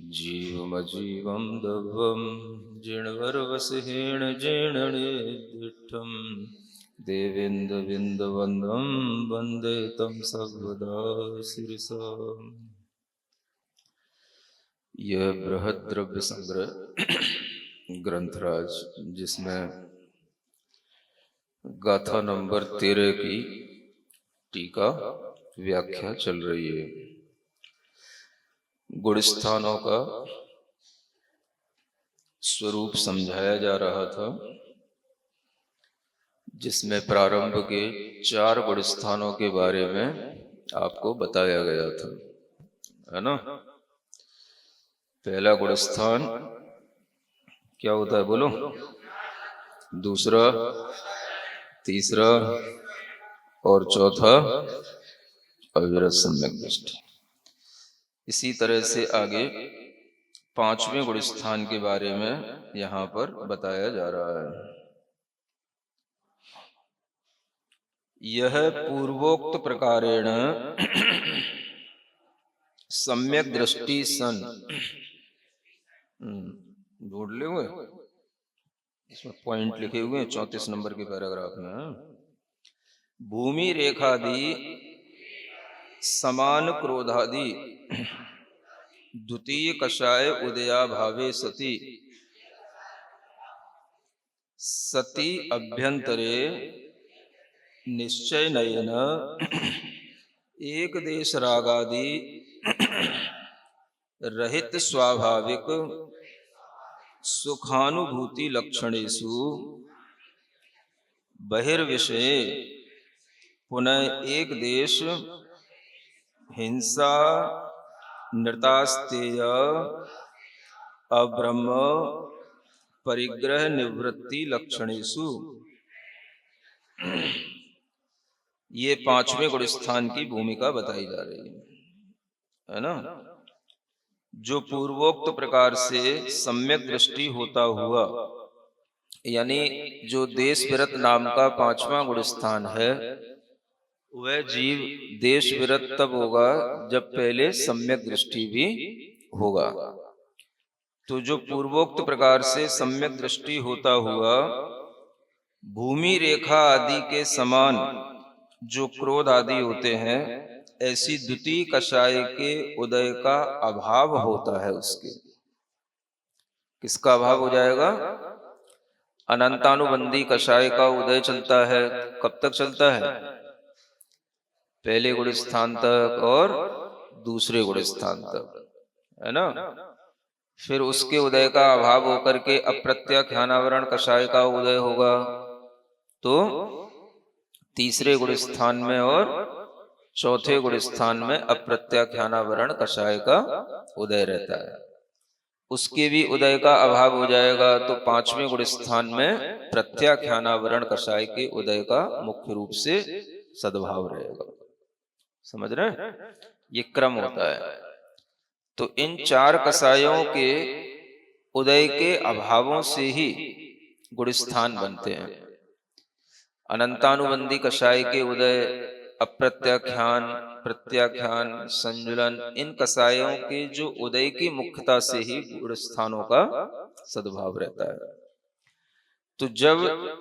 जीवमजीवं दभं जिणवरवसहेण जीर्णनेदिष्ठं देवेन्द्रविन्दवन्दं वन्दे तं सर्वदा शिरसा। यह बृहद्रव्य संग्रह ग्रंथराज, जिसमें गाथा नंबर 13 की टीका व्याख्या चल रही है। गुण स्थानों का स्वरूप समझाया जा रहा था, जिसमें प्रारंभ के 4 गुण स्थानों के बारे में आपको बताया गया था, है ना। पहला गुण स्थान क्या होता है, बोलो। दूसरा, तीसरा और चौथा अविरत सम्यक दृष्टि। इसी तरह से आगे 5वें गुण स्थान के बारे में यहां पर बताया जा रहा है। यह पूर्वोक्त प्रकारेण सम्यक दृष्टि सन। ढूंढ ले हुए, इसमें पॉइंट लिखे हुए हैं 34 नंबर के पैराग्राफ में। भूमि रेखादि समान क्रोधादि द्वितीय कषाय उदया भावे सति सति अभ्यंतरे निश्चय नयन एक देश रागादि रहित स्वाभाविक सुखानुभूति लक्षणेषु बहिर्विषये पुनः एक देश हिंसा नृतास्तेय अब्रह्म परिग्रह निवृत्ति लक्षणेषु। ये 5वें गुण स्थान की भूमिका बताई जा रही है ना। जो पूर्वोक्त प्रकार से सम्यक दृष्टि होता हुआ, यानी जो देश विरत नाम का 5वां गुण स्थान है, वह जीव देश विरत तब होगा जब पहले सम्यक दृष्टि भी होगा। तो जो पूर्वोक्त प्रकार से सम्यक दृष्टि होता हुआ भूमि रेखा आदि के समान जो क्रोध आदि होते हैं, ऐसी द्वितीय कषाय के उदय का अभाव होता है। उसके किसका अभाव हो जाएगा? अनंतानुबंधी कषाय का उदय चलता है। कब तक चलता है? पहले गुण स्थान तक और दूसरे गुण स्थान तक, है ना। फिर उसके उदय का अभाव होकर के अप्रत्याख्यानावरण कषाय का उदय होगा, तो तीसरे गुण स्थान में और चौथे गुण स्थान में अप्रत्याख्यानावरण कषाय का उदय रहता है। उसके भी उदय का अभाव हो जाएगा तो 5वें गुण स्थान में प्रत्याख्यानावरण कषाय के उदय का मुख्य रूप से सद्भाव रहेगा। समझ रहे हैं? ये क्रम होता है। तो इन 4 कषायों के उदय के अभावों से ही गुण स्थान बनते हैं। अनंतानुबंधी कषाय के उदय, अप्रत्याख्यान, प्रत्याख्यान, संजुलन, इन कषायों के जो उदय की मुख्यता से ही गुण स्थानों का सद्भाव रहता है। तो जब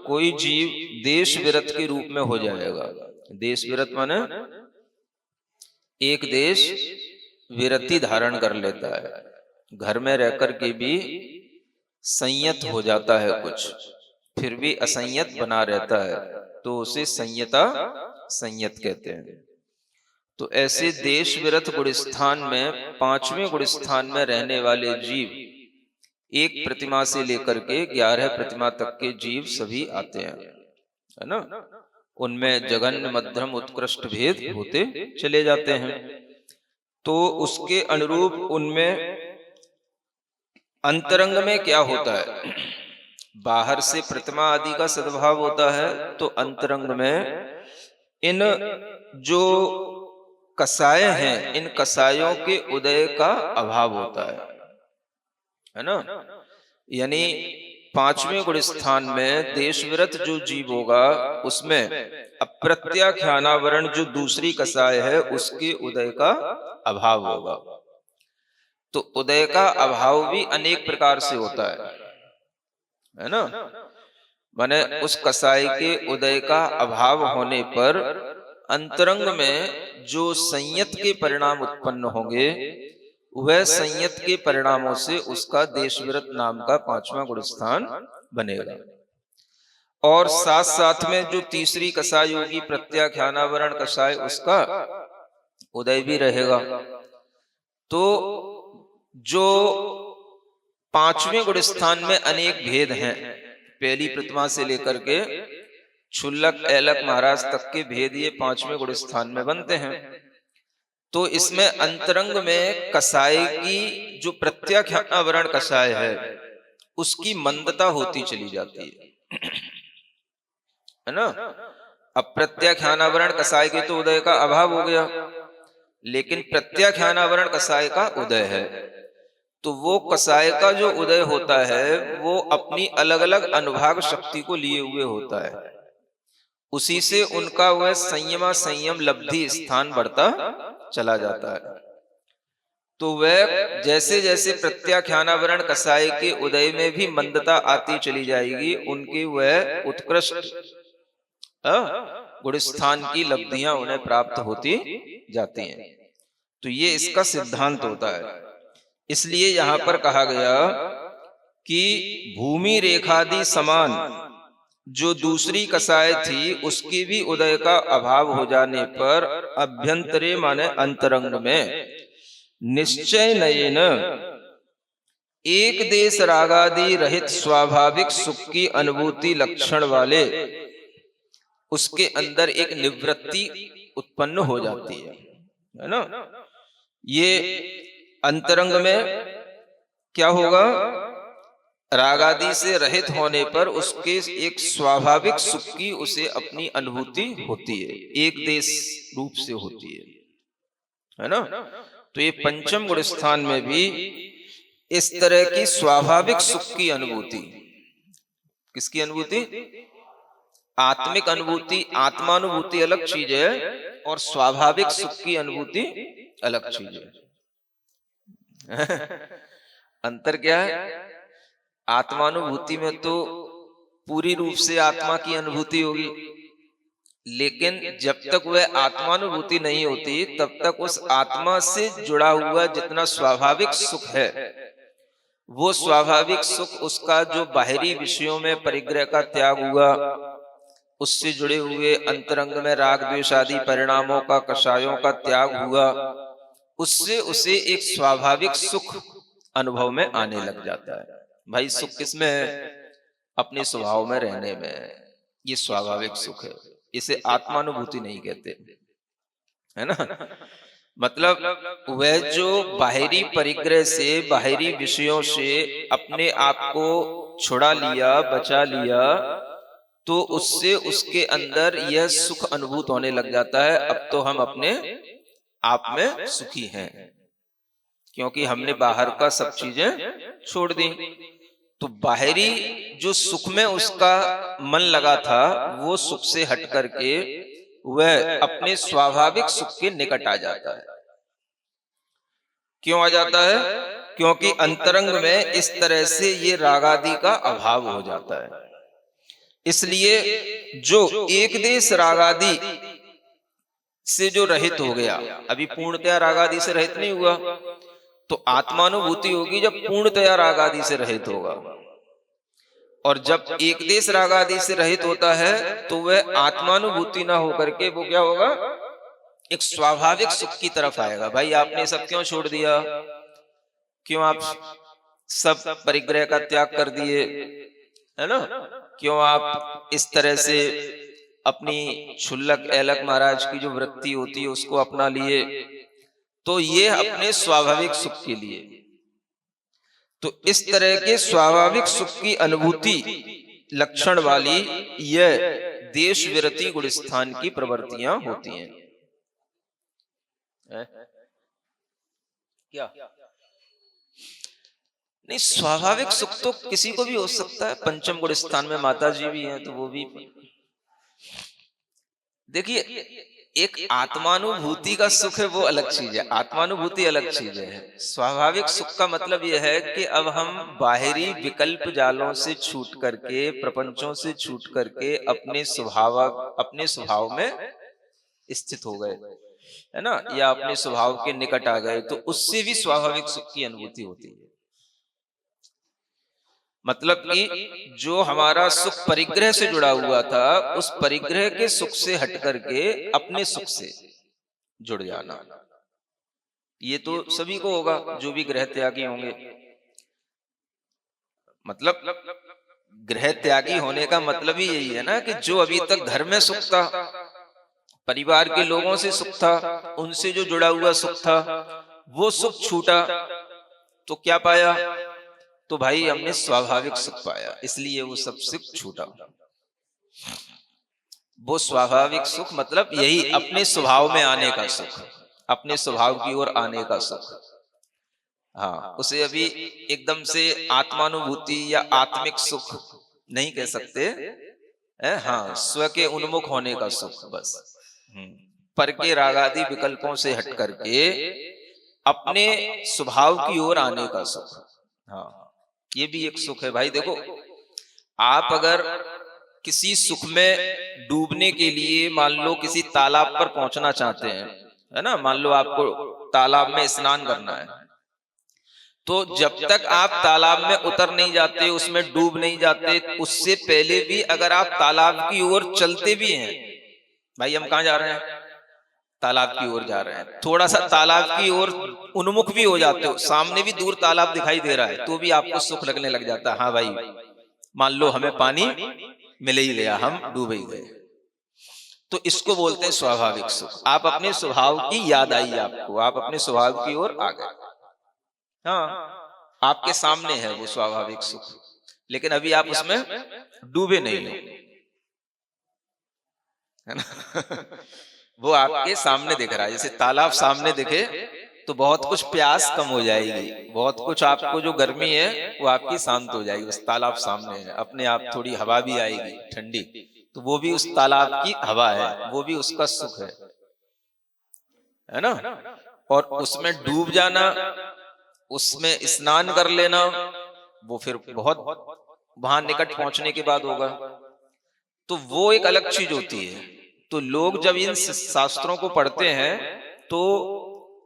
कोई जीव देश विरत के रूप में हो जाएगा, देश विरत माने एक देश विरति धारण कर लेता है, घर में रहकर के भी संयत हो जाता है कुछ, फिर भी असंयत बना रहता है, तो उसे संयता संयत कहते हैं। तो ऐसे देश विरत गुण स्थान में 5वें गुण स्थान में रहने वाले जीव एक प्रतिमा से लेकर के 11 प्रतिमा तक के जीव सभी आते हैं, है ना। उनमें जघन्य मध्यम उत्कृष्ट भेद होते चले जाते हैं। तो उसके अनुरूप उनमें अंतरंग में क्या होता है? बाहर से प्रतिमा आदि का सद्भाव होता है, तो अंतरंग में इन जो कषाय हैं, इन कषायों के उदय का अभाव होता है ना। यानी 5वें गुण स्थान में देश विरत जो जीव होगा, उसमें अप्रत्याख्यानावरण जो दूसरी कषाय है, उसके उदय का अभाव होगा। तो उदय का अभाव भी अनेक प्रकार से होता है ना। माने उस कसाई के उदय का अभाव होने पर अंतरंग में जो संयत के परिणाम उत्पन्न होंगे, वह संयत के परिणामों से उसका देशविरत नाम का 5वां गुण स्थान बनेगा। और साथ साथ में जो तीसरी कसाई होगी प्रत्याख्यानावरण कसाई, उसका उदय भी रहेगा। तो जो 5वें गुण स्थान में अनेक भेद हैं, पहली प्रतिमा से लेकर के क्षुल्लक ऐलक महाराज तक के भेद ये 5वें गुण स्थान में बनते हैं। तो इसमें अंतरंग में कसाई की जो प्रत्याख्यानावरण कसाय है, उसकी मंदता होती चली जाती है ना। अब प्रत्याख्यानावरण कसाय के तो उदय का अभाव हो गया, लेकिन प्रत्याख्यानावरण कसाय का उदय है। तो वो कसाय का जो उदय होता है वो अपनी अलग अलग अनुभाग शक्ति को लिए हुए होता है, उसी से उनका वह संयमा संयम लब्धि स्थान बढ़ता चला जाता है। तो वह जैसे जैसे प्रत्याख्यानावरण कसाय के उदय में भी मंदता आती चली जाएगी, उनकी वह उत्कृष्ट गुण स्थान की लब्धियां उन्हें प्राप्त होती जाती हैं। तो ये इसका सिद्धांत होता है। इसलिए यहां पर कहा गया कि भूमि रेखादि समान जो दूसरी कसाय थी, उसकी भी उदय का अभाव हो जाने पर अभ्यंतरे माने अंतरंग में निश्चय नयेन एक देश रागादि रहित स्वाभाविक सुख की अनुभूति लक्षण वाले उसके अंदर एक निवृत्ति उत्पन्न हो जाती है ना। ये अंतरंग में क्या होगा, रागादि से रहित होने पर उसके एक स्वाभाविक सुख की उसे अपनी अनुभूति होती है, एक देश रूप से होती है ना। तो ये पंचम गुण स्थान में भी इस तरह की स्वाभाविक सुख की अनुभूति, किसकी अनुभूति, आत्मिक अनुभूति, आत्मानुभूति अलग चीज है और स्वाभाविक सुख की अनुभूति अलग चीज है। अंतर क्या है, आत्मानुभूति में तो पूरी रूप से आत्मा की अनुभूति होगी, लेकिन जब तक वह आत्मानुभूति नहीं होती तब तक उस आत्मा से जुड़ा हुआ जितना स्वाभाविक सुख है, वो स्वाभाविक सुख उसका जो बाहरी विषयों में परिग्रह का त्याग हुआ, उससे जुड़े हुए अंतरंग में राग द्वेष आदि परिणामों का कषायों का त्याग हुआ, उससे उसे एक स्वाभाविक सुख अनुभव में आने लग जाता है। भाई सुख किसमें है, अपने स्वभाव में रहने में, ये स्वाभाविक सुख है, इसे आत्मानुभूति नहीं कहते, है ना। मतलब वह जो बाहरी परिग्रह से, बाहरी विषयों से अपने आप को छुड़ा लिया, बचा लिया, तो उससे उसके अंदर यह सुख अनुभूत होने लग जाता है। अब तो हम अपने आप में सुखी हैं, क्योंकि हमने बाहर का सब चीजें छोड़ दी। तो बाहरी जो सुख में उसका मन लगा था, वो सुख से हट करके वह अपने स्वाभाविक सुख के निकट आ जाता है। क्यों आ जाता है, क्योंकि अंतरंग में इस तरह से ये रागादि का अभाव हो जाता है। इसलिए जो एक देश रागादि से जो रहित हो गया, अभी पूर्णतया रागादि से रहित नहीं हुआ, तो आत्मानुभूति होगी जब पूर्णतया रागादि से रहित होगा। और जब एक देश रागादि से रहित होता है तो वह आत्मानुभूति ना होकर के वो क्या होगा, एक स्वाभाविक सुख की तरफ आएगा। भाई आपने सब क्यों छोड़ दिया, क्यों आप सब परिग्रह का त्याग कर दिए, है ना, क्यों आप इस तरह से अपनी क्षुल्लक ऐलक महाराज की जो वृत्ति होती है उसको अपना लिए, तो ये अपने स्वाभाविक सुख के लिए। तो इस तरह के स्वाभाविक सुख की अनुभूति लक्षण वाली यह देश विरति गुण स्थान की प्रवृत्तियां होती हैं। क्या नहीं, स्वाभाविक सुख तो किसी को भी हो सकता है। पंचम गुण स्थान में माता जी भी हैं, तो वो भी देखिए एक आत्मानुभूति का सुख है, वो अलग चीज है। आत्मानुभूति अलग चीज है। स्वाभाविक सुख का मतलब यह है कि अब हम बाहरी विकल्प जालों से छूट करके, प्रपंचों से छूट करके अपने स्वभाव में स्थित हो गए, है ना, या अपने स्वभाव के निकट आ गए, तो उससे भी स्वाभाविक सुख की अनुभूति होती है। मतलब कि जो हमारा सुख परिग्रह से जुड़ा हुआ था, उस परिग्रह के सुख से हट करके अपने सुख से जुड़ जाना, ये तो सभी को होगा जो भी ग्रह त्यागी होंगे। मतलब ग्रह त्यागी होने का मतलब ही यही है ना, कि जो अभी तक घर में सुख था, परिवार के लोगों से सुख था, उनसे जो जुड़ा हुआ सुख था, वो सुख छूटा तो क्या पाया? तो भाई हमने स्वाभाविक सुख पाया, इसलिए वो सब सुख छूटा। वो स्वाभाविक सुख मतलब यही अपने स्वभाव में आने का सुख, अपने स्वभाव की ओर आने का सुख। हाँ, उसे अभी एकदम से आत्मानुभूति या आत्मिक सुख नहीं कह सकते है। हाँ, स्व के उन्मुख होने का सुख बस। पर के रागादि विकल्पों से हट करके अपने स्वभाव की ओर आने का सुख। हाँ, ये भी एक सुख है भाई। देखो, आप अगर किसी सुख में डूबने के लिए मान लो किसी तालाब पर पहुंचना चाहते हैं, है ना, मान लो आपको तालाब में स्नान करना है, तो जब तक आप तालाब में उतर नहीं जाते, उसमें डूब नहीं जाते, उससे पहले भी अगर आप तालाब की ओर चलते भी हैं, भाई हम कहाँ जा रहे हैं? तालाब की ओर जा रहे हैं, थोड़ा सा तालाब की ओर उन्मुख भी हो जाते हो, सामने भी दूर तालाब दिखाई दे रहा है, तो भी आपको सुख लगने लग जाता है। हाँ भाई, मान लो हमें पानी मिल ही गया, हम डूब ही गए, तो इसको बोलते हैं स्वाभाविक सुख। आप अपने स्वभाव की याद आई आपको, आप अपने स्वभाव की ओर आ गए। हाँ, आपके सामने है वो स्वाभाविक सुख, लेकिन अभी आप उसमें डूबे नहीं हो, है ना। वो आपके सामने दिख रहा है, जैसे तालाब सामने दिखे तो बहुत कुछ प्यास कम हो जाएगी, बहुत कुछ आपको जो गर्मी है वो आपकी शांत हो जाएगी, उस तालाब सामने है। अपने आप थोड़ी हवा भी आएगी ठंडी, तो वो भी उस तालाब की हवा है, वो भी उसका सुख है ना। और उसमें डूब जाना, उसमें स्नान कर लेना, वो फिर बहुत वहां निकट पहुंचने के बाद होगा, तो वो एक अलग चीज होती है। तो लोग जब इन शास्त्रों को पढ़ते हैं तो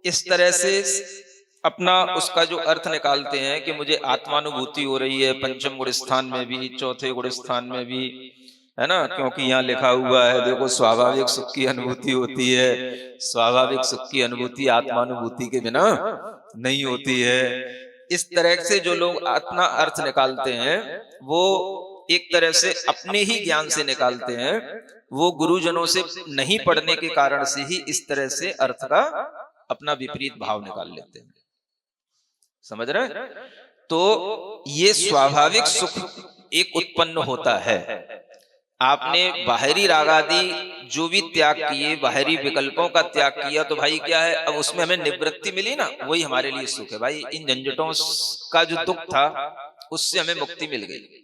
इस तरह से अपना उसका जो अर्थ निकालते हैं कि मुझे आत्मानुभूति हो रही है, पंचम गुण स्थान में भी, चौथे गुण स्थान में भी, है ना, क्योंकि यहाँ लिखा हुआ है देखो स्वाभाविक सुख की अनुभूति होती है, स्वाभाविक सुख की अनुभूति आत्मानुभूति के बिना नहीं होती है। इस तरह से जो लोग अपना अर्थ निकालते हैं वो एक तरह से अपने ही ज्ञान से निकालते हैं, वो गुरुजनों से नहीं पढ़ने के कारण से ही इस तरह से अर्थ का अपना विपरीत भाव निकाल लेते हैं। समझ रहे? तो ये स्वाभाविक सुख एक उत्पन्न होता है। आपने बाहरी रागादि जो भी त्याग किए, बाहरी विकल्पों का त्याग किया, तो भाई क्या है, अब उसमें हमें निवृत्ति मिली ना, वही हमारे लिए सुख है भाई। इन झंझटों का जो दुख था उससे हमें मुक्ति मिल गई,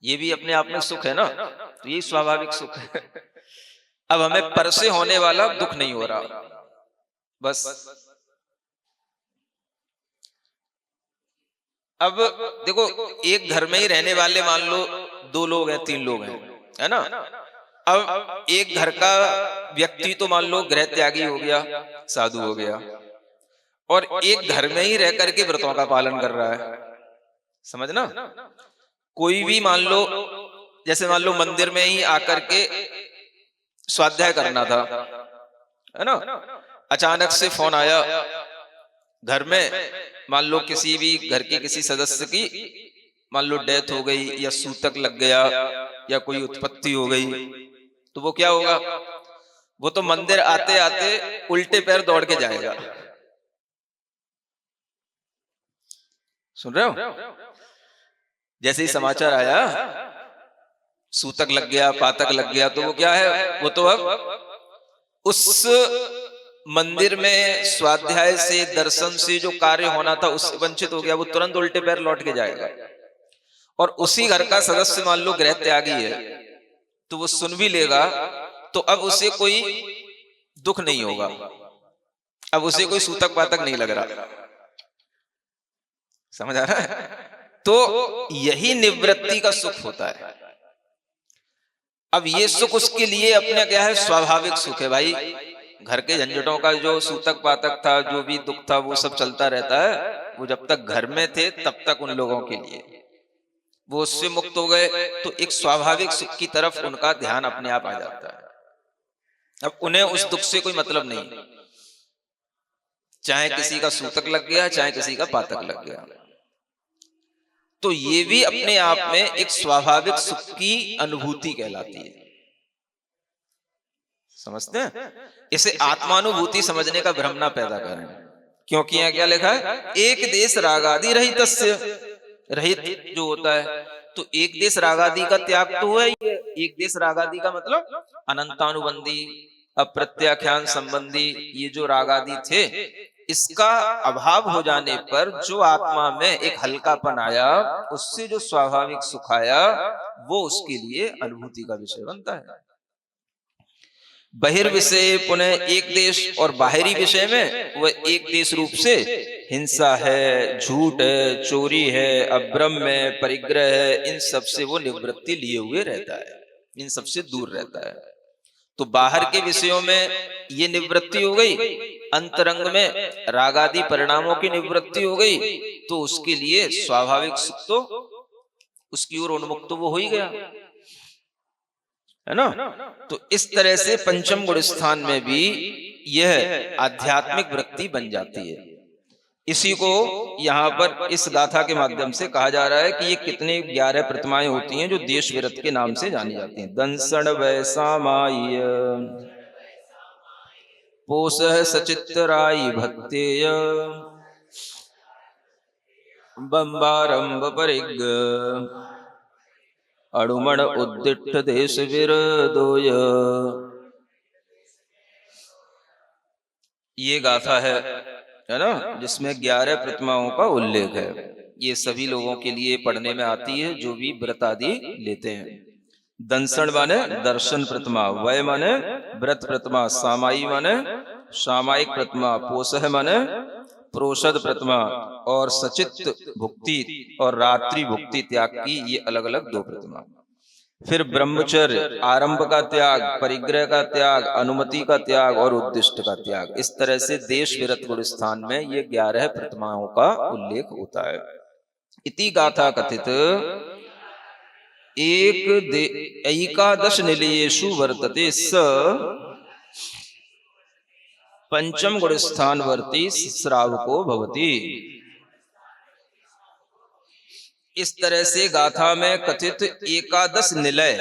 ये भी अपने आप में सुख है ना, तो यही स्वाभाविक सुख है। अब हमें पर से होने वाला दुख नहीं हो रहा बस। अब देखो, एक घर में ही रहने वाले मान लो 2 लोग हैं, 3 लोग हैं, है ना। अब एक घर का व्यक्ति तो मान लो गृह त्यागी हो गया, साधु हो गया, और एक घर में ही रह करके व्रतों का पालन कर रहा है। समझना, कोई भी मान लो, जैसे मान लो मंदिर में ही आकर के स्वाध्याय करना था, है ना, अचानक से फोन आया घर में, मान लो किसी भी घर के किसी सदस्य की मान लो डेथ हो गई, या सूतक लग गया, या कोई उत्पत्ति हो गई, तो वो क्या होगा, वो तो मंदिर आते आते उल्टे पैर दौड़ के जाएगा। सुन रहे हो? जैसे ही समाचार आया सूतक लग गया, पातक लग गया, तो वो क्या है, वो तो अब उस मंदिर में स्वाध्याय से, दर्शन से जो कार्य होना था उससे वंचित हो गया, वो तुरंत उल्टे पैर लौट के जाएगा। और उसी घर का सदस्य मान लो गृह त्यागी है, तो वो सुन भी लेगा तो अब उसे कोई दुख नहीं होगा, अब उसे कोई सूतक पातक नहीं लग रहा। समझ आ रहा है? तो यही निवृत्ति का सुख होता है। अब ये सुख उसके लिए अपने क्या है, स्वाभाविक सुख है भाई। घर के झंझटों का जो सूतक पातक था, जो भी दुख था, वो सब चलता रहता है। वो जब तक घर में थे तब तक उन लोगों के लिए, वो उससे मुक्त हो गए तो एक स्वाभाविक सुख की तरफ उनका ध्यान अपने आप आ जाता है। अब उन्हें उस दुख से कोई मतलब नहीं, चाहे किसी का सूतक लग गया, चाहे किसी का पातक लग गया। तो ये भी अपने आप में एक स्वाभाविक सुख की अनुभूति कहलाती है। समझते हैं? इसे आत्मानुभूति समझने का भ्रम ना पैदा करें, क्योंकि यहाँ क्या लिखा है, एक देश रागादि रहितस्य, रहित जो होता है, तो एक देश रागादि का त्याग तो है ही। एक देश रागादि का मतलब अनंतानुबंधी, अप्रत्याख्यान संबंधी, ये जो रागादि थे, इसका अभाव हो जाने पर जो आत्मा में एक हल्कापन आया, उससे जो स्वाभाविक सुख आया, वो उसके लिए अनुभूति का विषय बनता है। बहिर्विषय पुनः एक देश, और बाहरी विषय में वह एक देश रूप से हिंसा है, झूठ है, चोरी है, अभ्रम है, परिग्रह है, इन सब से वो निवृत्ति लिए हुए रहता है, इन सब से दूर रहता है। तो बाहर के विषयों में ये निवृत्ति हो गई, अंतरंग में रागादि परिणामों की निवृत्ति हो गई, तो उसके लिए स्वाभाविक सुख तो उसकी ओर उन्मुक्त वो हो ही गया, है ना। तो इस तरह से पंचम गुण स्थान में भी यह आध्यात्मिक वृत्ति बन जाती है। इसी को यहाँ पर इस गाथा के माध्यम से कहा जा रहा है कि ये कितने 11 प्रतिमाएं होती हैं जो देश विरत के नाम से जानी जाती हैं। दंसण वैसामाय पोषः सचित्तरायि भक्तेय बंबारंभ परिग अणुमण उद्दिष्ट देश विरदोय। ये गाथा है ना, जिसमें 11 प्रतिमाओं का उल्लेख है। ये सभी लोगों के लिए पढ़ने में आती है जो भी व्रत आदि लेते हैं। दंसण माने दर्शन प्रतिमा, वय माने व्रत प्रतिमा, सामाई माने सामायिक प्रतिमा, पोषः माने प्रोषद प्रतिमा, और सचित भुक्ति और रात्रि भुक्ति त्याग की ये अलग अलग 2 प्रतिमा। फिर ब्रह्मचर्य, आरंभ का त्याग, परिग्रह का त्याग, अनुमति का त्याग और उद्दिष्ट का त्याग। इस तरह से देश विरत गुण स्थान में ये 11 प्रतिमाओं का उल्लेख होता है। इति गाथा कथित एकादश निलयेषु वर्तते स पंचम गुण स्थान वर्ती श्रावको भवति। इस तरह से गाथा में कथित एकादश निलय,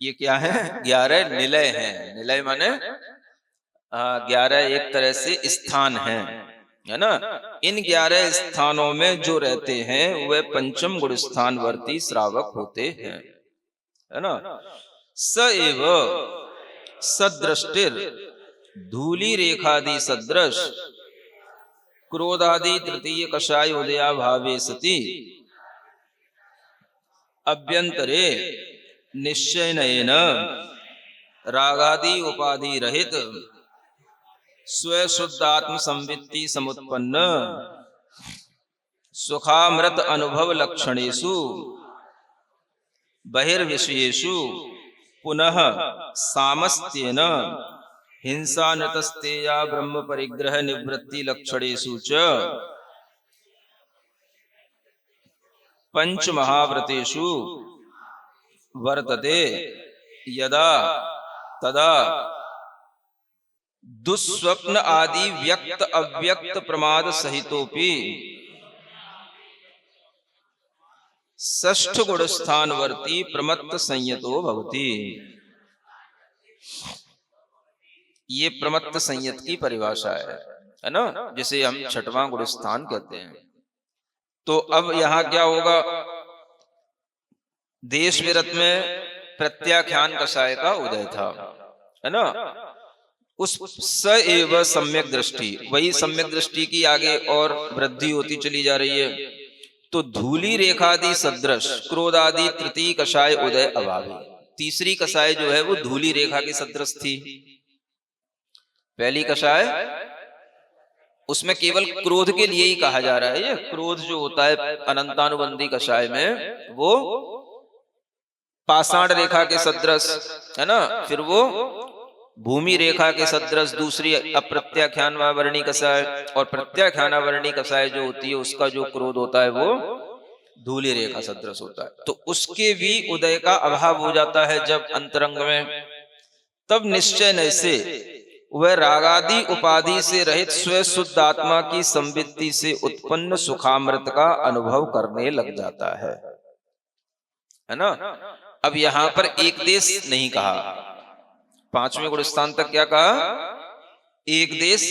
ये क्या है, 11 निलय हैं। निलय माने 11 एक तरह से स्थान हैं, है ना। इन 11 स्थानों में जो रहते हैं वे पंचम गुण स्थान वर्ती श्रावक होते हैं, है ना। स एव सदृष्टिर धूली रेखादि सदृश क्रोधादि तृतीय कषाय उदया भावे सति अभ्यंतरे निश्चयेन रागादि उपाधि रहित स्वशुद्धात्म संवित्ति समुत्पन्न सुखामृत अनुभव लक्षणेषु बहिर्विषयेषु पुनः सामस्त्येन हिंसा नतस्तेया ब्रह्म परिग्रह निवृत्ति लक्षणेषु च पंच महाव्रतेषु वर्तते यदा तदा दुस्वप्न आदि व्यक्त अव्यक्त प्रमाद सहितोपि षष्ठ गुण स्थानवर्ती प्रमत्त संयतो भवति। ये प्रमत्त संयत की परिभाषा है ना, जिसे हम छठवां गुण स्थान कहते हैं। तो अब यहाँ क्या होगा, देश विरत में प्रत्याख्यान कषाय का उदय था, है ना। उस स एव सम्यक दृष्टि, वही सम्यक दृष्टि की आगे और वृद्धि होती चली जा रही है। तो धूली रेखादि सदृश क्रोधादि तृतीय कषाय उदय अभावी, तीसरी कसाय जो है वो धूली रेखा के सदृश थी। पहली कसाय उसमें केवल क्रोध के लिए ही कहा जा रहा है। ये क्रोध जो होता है अनंतानुबंधी कसाय में, वो पाषाण रेखा के सदृश है ना। फिर वो भूमि रेखा के सदृश दूसरी अप्रत्याख्यानावर्णी कसाय, और प्रत्याख्यानावर्णी कसाय जो होती है उसका जो क्रोध होता है वो धूली रेखा सदृश होता है। तो उसके भी उदय का अभाव हो जाता है जब अंतरंग में, तब निश्चय न से वह रागादि उपाधि से रहित स्व शुद्ध आत्मा की संवित्ति से उत्पन्न सुखामृत का अनुभव करने लग जाता है ना। अब यहां पर एक देश नहीं कहा, पांचवें गुण स्थान तक क्या कहा? एक देश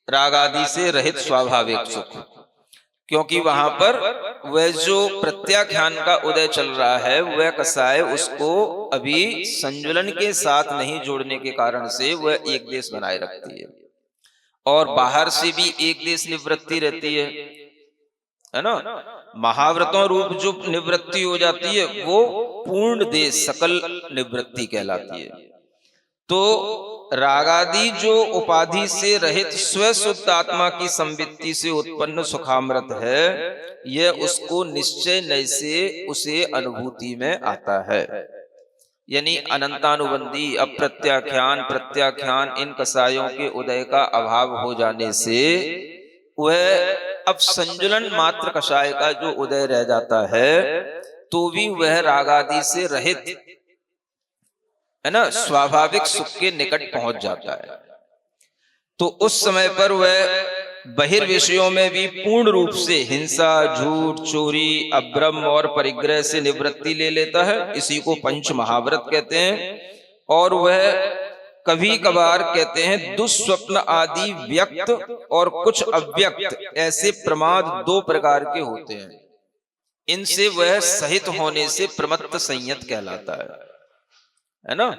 रागादि से रहित स्वाभाविक सुख, क्योंकि वहां पर वह जो प्रत्याख्यान का उदय चल रहा है वह कसाय उसको अभी संजुलन के साथ नहीं जोड़ने के कारण से वह एक देश बनाए रखती है, और बाहर से भी एक देश निवृत्ति रहती है ना। महाव्रतों रूप जो निवृत्ति हो जाती है वो पूर्ण देश सकल निवृत्ति कहलाती है। तो रागादि जो उपाधि से रहित स्व शुद्ध आत्मा की संवित्ति से उत्पन्न सुखामृत है, यह उसको निश्चय नय से उसे अनुभूति में आता है। यानी अनंतानुबंधी अप्रत्याख्यान प्रत्याख्यान इन कसायों के उदय का अभाव हो जाने से वह अब संजुलन मात्र कषाय का जो उदय रह जाता है तो भी वह रागादि से रहित है ना स्वाभाविक सुख के निकट पहुंच जाता है। तो उस समय पर वह बहिर्विषयों में भी पूर्ण रूप से हिंसा, झूठ, चोरी, अभ्रम और परिग्रह से निवृत्ति ले लेता है। इसी को पंच महाव्रत कहते हैं। और वह कभी कभार कहते हैं दुस्वप्न आदि व्यक्त और कुछ अव्यक्त ऐसे प्रमाद दो प्रकार के होते हैं, इनसे वह सहित होने से प्रमत्त संयत कहलाता है ना।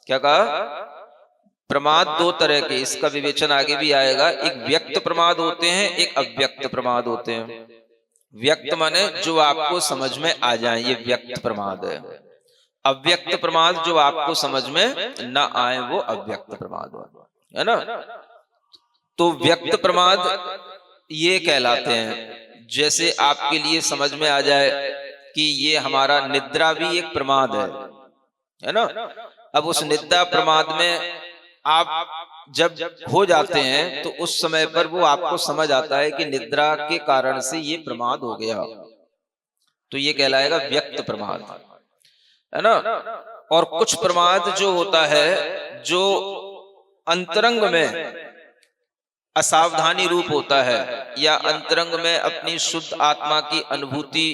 क्या कहा? प्रमाद दो तरह के, इसका विवेचन आगे भी आएगा। एक व्यक्त प्रमाद होते हैं, एक अव्यक्त प्रमाद होते हैं। व्यक्त माने जो आपको समझ में आ जाए, ये व्यक्त प्रमाद है। अव्यक्त प्रमाद जो आपको समझ में न आए वो अव्यक्त प्रमाद है ना। तो व्यक्त प्रमाद ये कहलाते हैं, जैसे आपके लिए समझ में आ जाए कि ये हमारा निद्रा भी एक प्रमाद है ना। अब उस निद्रा प्रमाद में आप जब हो जाते हैं तो उस समय पर वो आपको समझ आता है कि निद्रा के कारण से ये प्रमाद हो गया, तो ये कहलाएगा व्यक्त प्रमाद है ना। और कुछ प्रमाद जो होता है जो अंतरंग में असावधानी रूप होता है, या अंतरंग में अपनी शुद्ध आत्मा की अनुभूति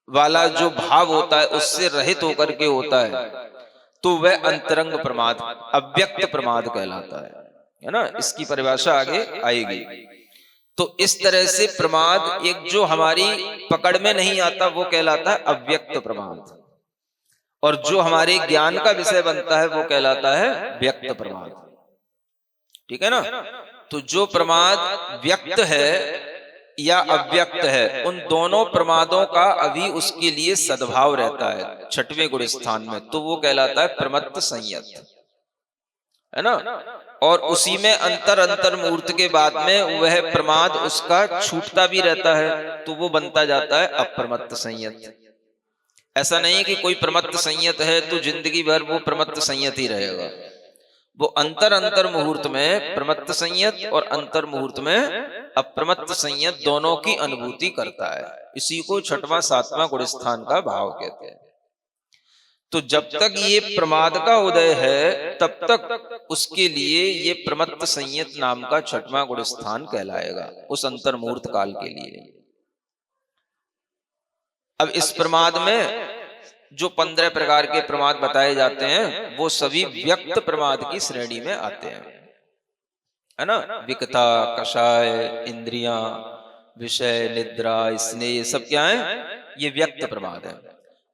वाला जो भाव होता है उससे रहित होकर के होता है, तो वह अंतरंग प्रमाद अव्यक्त प्रमाद कहलाता है ना। इसकी परिभाषा आगे आएगी। तो इस तरह से प्रमाद एक जो हमारी पकड़ में नहीं आता वो कहलाता है अव्यक्त प्रमाद, और जो हमारे ज्ञान का विषय बनता है वो कहलाता है व्यक्त प्रमाद। ठीक है ना। तो जो प्रमाद व्यक्त है या अव्यक्त है, उन दोनों प्रमादों का अभी उसके लिए सद्भाव रहता है छठवें गुण स्थान में, तो वो कहलाता है प्रमत्त संयत है ना। और उसी में अंतर मुहूर्त के बाद में वह प्रमाद उसका छूटता भी रहता है, तो वो बनता जाता है अप्रमत्त संयत। ऐसा नहीं कि कोई प्रमत्त संयत है तो जिंदगी भर वो प्रमत्त संयत ही रहेगा। वो अंतर मुहूर्त में प्रमत्त संयत और अंतर मुहूर्त में अप्रमत्त संयत दोनों की अनुभूति करता है। इसी को छठवां सातवां गुण स्थान का भाव कहते हैं। तो जब तक ये प्रमाद का उदय है तब तक उसके लिए ये प्रमत्त संयत नाम का छठवां गुण स्थान कहलाएगा उस अंतर मुहूर्त काल के लिए। अब इस प्रमाद में जो 15 प्रकार के प्रमाद बताए जाते हैं वो सभी व्यक्त प्रमाद की श्रेणी में आते हैं है ना। विकता, कषाय, इंद्रियां, विषय, निद्रा, स्नेह, ये सब क्या है? ये व्यक्त प्रमाद है।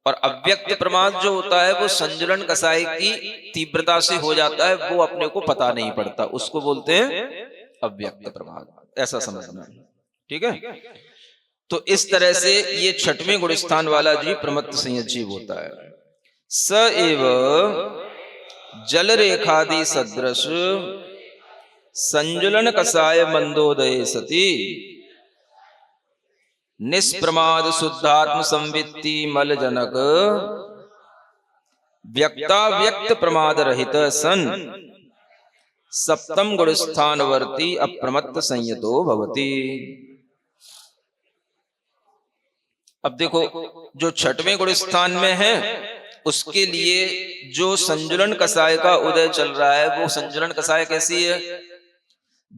और अव्यक्त प्रमाद जो होता है वो संजुलन कषाय की तीव्रता से हो जाता है, वो अपने को पता नहीं पड़ता, उसको बोलते हैं अव्यक्त प्रमाद। ऐसा समझना, ठीक है। तो इस तरह से ये छठवें गुण स्थान वाला जीव प्रमत्त संयत जीव होता है। स एव जल रेखादि सदृश संजुलन कसाय मंदोदये सति निष्प्रमाद शुद्धात्म संवित्ति मल जनक व्यक्ता व्यक्त प्रमाद रहित सन सप्तम गुण स्थानवर्ती अप्रमत्त संयतो भवति। अब देखो, जो छठवें गुण स्थान में है उसके लिए जो संजुलन कसाय का उदय चल रहा है, वो संजुलन कसाय कैसी है?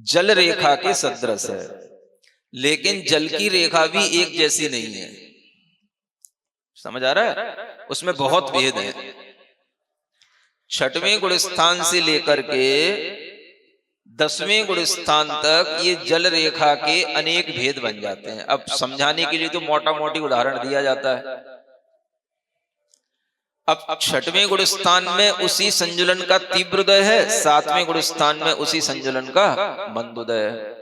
जल रेखा के सदृश है, लेकिन जल की रेखा भी एक जैसी नहीं है। समझ आ रहा है? उसमें बहुत भेद है। छठवें गुण स्थान से लेकर के 10वें गुण स्थान तक ये जल रेखा के अनेक भेद बन जाते हैं। अब समझाने के लिए तो मोटा मोटी उदाहरण दिया जाता है। अब छठवें गुण स्थान में उसी संजुलन का तीव्रोदय है, 7वें गुण स्थान में उसी संजुलन का मंदोदय है।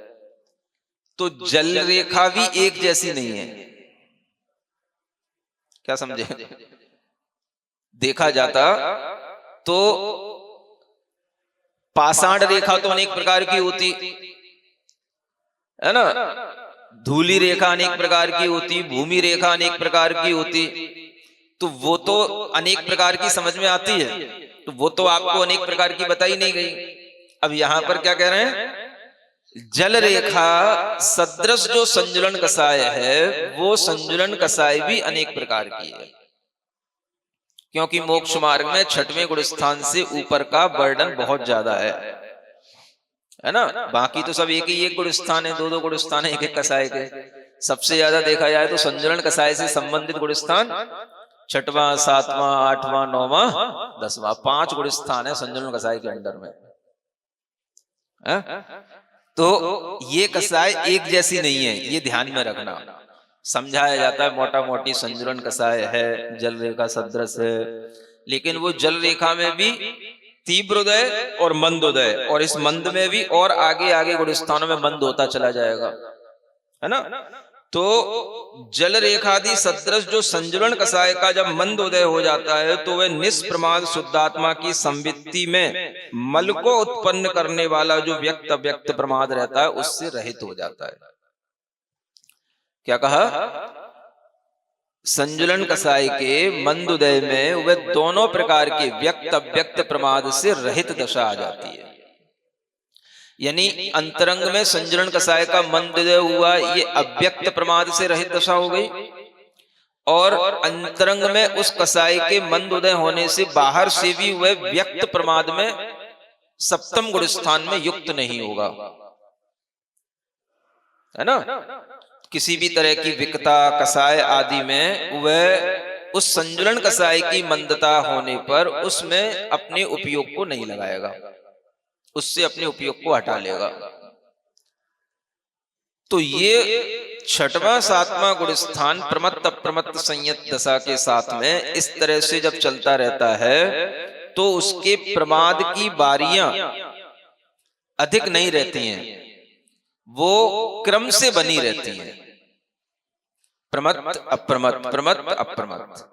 तो जल रेखा भी एक जैसी नहीं है। क्या समझे? देखा जाता तो पाषाण रेखा तो अनेक प्रकार की होती है ना, धूली रेखा अनेक प्रकार की होती, भूमि रेखा अनेक प्रकार की होती, तो वो तो अनेक प्रकार की समझ में आती है, तो वो तो आपको अनेक प्रकार की बताई नहीं गई। अब यहां पर क्या कह रहे हैं? जल रेखा सदृश जो संजुलन कसाय है, वो संजुलन कसाय भी अनेक प्रकार की है, क्योंकि मोक्ष मार्ग में छठवें गुण स्थान से ऊपर का वर्णन बहुत ज्यादा है ना। बाकी तो सब एक ही एक गुण स्थान है, दो दो गुण स्थान है एक एक कसाय के। सबसे ज्यादा देखा जाए तो संजुलन कसाय से संबंधित गुण स्थान 6वां, 7वां, 8वां, 9वां, 10वां, 5 गुण स्थान है संजुलन कसाय के अंडर में है? तो ये कसाय एक जैसी नहीं है, ये ध्यान में रखना। समझाया जाता है मोटा मोटी संजुलन कसाय है, जल रेखा सदृश है, लेकिन वो जल रेखा में भी तीव्रोदय और मंदोदय, और इस मंद में भी और आगे आगे गुण स्थानों में मंद होता चला जाएगा, है ना। तो जल रेखादि सदृश जो संजुलन कसाय का जब मंदोदय हो जाता है तो वह निष्प्रमाद शुद्धात्मा की संवित्ति में मल को उत्पन्न करने वाला जो व्यक्त अव्यक्त प्रमाद रहता है उससे रहित हो जाता है। क्या कहा? संजुलन कसाय के मंदोदय में वह दोनों प्रकार के व्यक्त अव्यक्त प्रमाद से रहित दशा आ जाती है। यानी अंतरंग में संजुलन कसाय का मंदोदय हुआ, ये अव्यक्त प्रमाद से रहित दशा हो गई, और अंतरंग में उस कसाय के मंदोदय होने से बाहर से भी वह व्यक्त प्रमाद में सप्तम गुण स्थान में युक्त नहीं होगा, है ना। किसी भी तरह की विकता कसाय आदि में वह उस संजुलन कसाय की मंदता होने पर उसमें अपने उपयोग को नहीं लगाएगा, उससे अपने उपयोग को हटा लेगा। तो ये 6वां 7वां गुण स्थान प्रमत्त अप्रमत्त संयत दशा के साथ में इस तरह से जब चलता रहता है तो उसके प्रमाद की बारियां अधिक नहीं रहती हैं, वो क्रम से बनी रहती हैं, प्रमत्त अप्रमत्त प्रमत्त अप्रमत्त।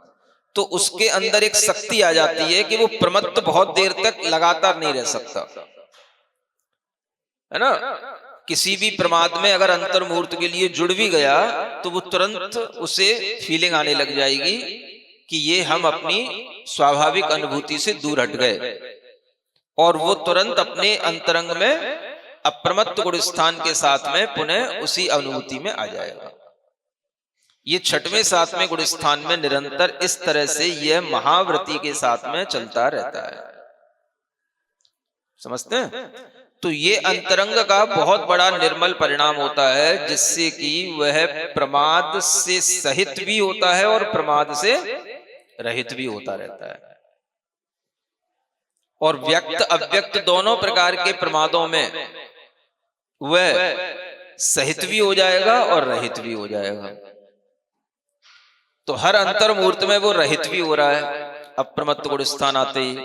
तो उसके अंदर एक शक्ति आ जाती है कि वो प्रमत्त बहुत देर तक लगातार नहीं रह सकता, है ना। किसी भी प्रमाद में अगर अंतर मुहूर्त के लिए जुड़ भी गया तो वो तुरंत उसे फीलिंग आने लग जाएगी कि ये हम अपनी स्वाभाविक अनुभूति से दूर हट गए, और वो तुरंत अपने अंतरंग में अप्रमत्त गुण स्थान के साथ में पुनः उसी अनुभूति में आ जाएगा। ये 6वें 7वें गुण स्थान में निरंतर इस तरह से यह महाव्रती के साथ में चलता रहता है। समझते हैं? तो ये अंतरंग का बहुत बड़ा निर्मल परिणाम होता है, जिससे कि वह प्रमाद से सहित भी होता है और प्रमाद से रहित भी होता रहता है, और व्यक्त अव्यक्त दोनों प्रकार के प्रमादों में वह सहित भी हो जाएगा और रहित भी हो जाएगा। तो हर अंतर मुहूर्त में वो रहित भी हो रहा है। अप्रमत्त गुण स्थान आते ही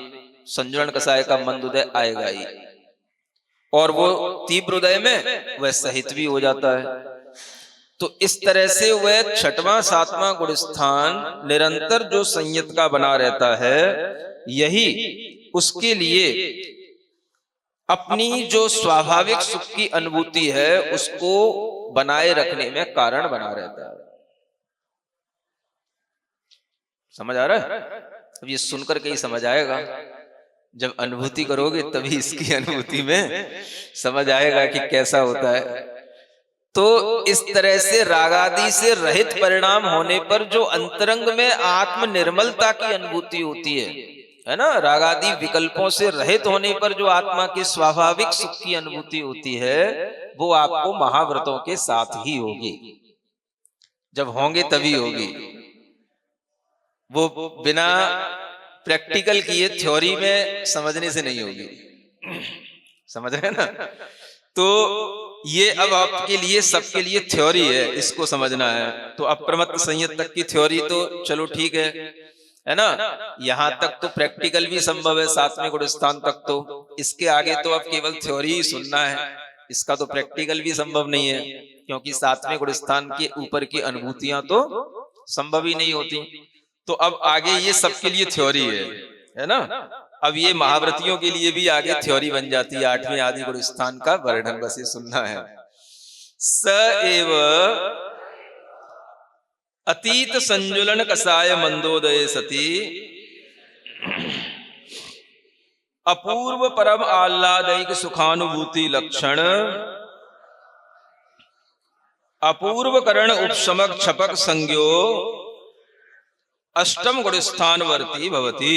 संजुलन कसाय का मंदोदय आएगा ही, और वो तीव्रोदय में वह सहित भी हो जाता है। तो इस तरह से वह छठवां सातवां गुण स्थान निरंतर जो संयत का बना रहता है, यही उसके लिए अपनी जो स्वाभाविक सुख की अनुभूति है उसको बनाए रखने में कारण बना रहता है। समझ आ रहा है? अब ये सुनकर के ही समझ आएगा, जब अनुभूति करोगे तभी इसकी अनुभूति में समझ आएगा कि कैसा होता है। तो इस तरह से रागादि से रहित परिणाम होने पर जो अंतरंग में आत्म निर्मलता की अनुभूति होती है ना, रागादि विकल्पों से रहित होने पर जो आत्मा के स्वाभाविक सुख की अनुभूति होती है, वो आपको महाव्रतों के साथ ही होगी। जब होंगे तभी होगी, वो बिना प्रैक्टिकल किए थ्योरी में समझने से नहीं होगी। समझ रहे हैं ना? तो ये अब आपके लिए सबके लिए थ्योरी है, इसको समझना है। तो अप्रमत्त संयत तक की थ्योरी तो चलो ठीक है ना, यहां तक तो प्रैक्टिकल भी संभव है, सातवें गुण स्थान तक। तो इसके आगे तो अब केवल थ्योरी ही सुनना है, इसका तो प्रैक्टिकल भी संभव नहीं है, क्योंकि सातवें गुण स्थान के ऊपर की अनुभूतियां तो संभव ही नहीं होती। तो अब आगे ये सबके लिए थ्योरी है ना। अब ये महाव्रतियों के लिए भी आगे थ्योरी बन जाती है, आठवें आदि गुण स्थान का वर्णन बस ये सुनना है। स एव अतीत संजुलन कसाय मंदोदय सती अपूर्व परम आह्लादिक सुखानुभूति लक्षण अपूर्व करण उपशमक छपक संज्ञो अष्टम गुण स्थान वर्ती भवती।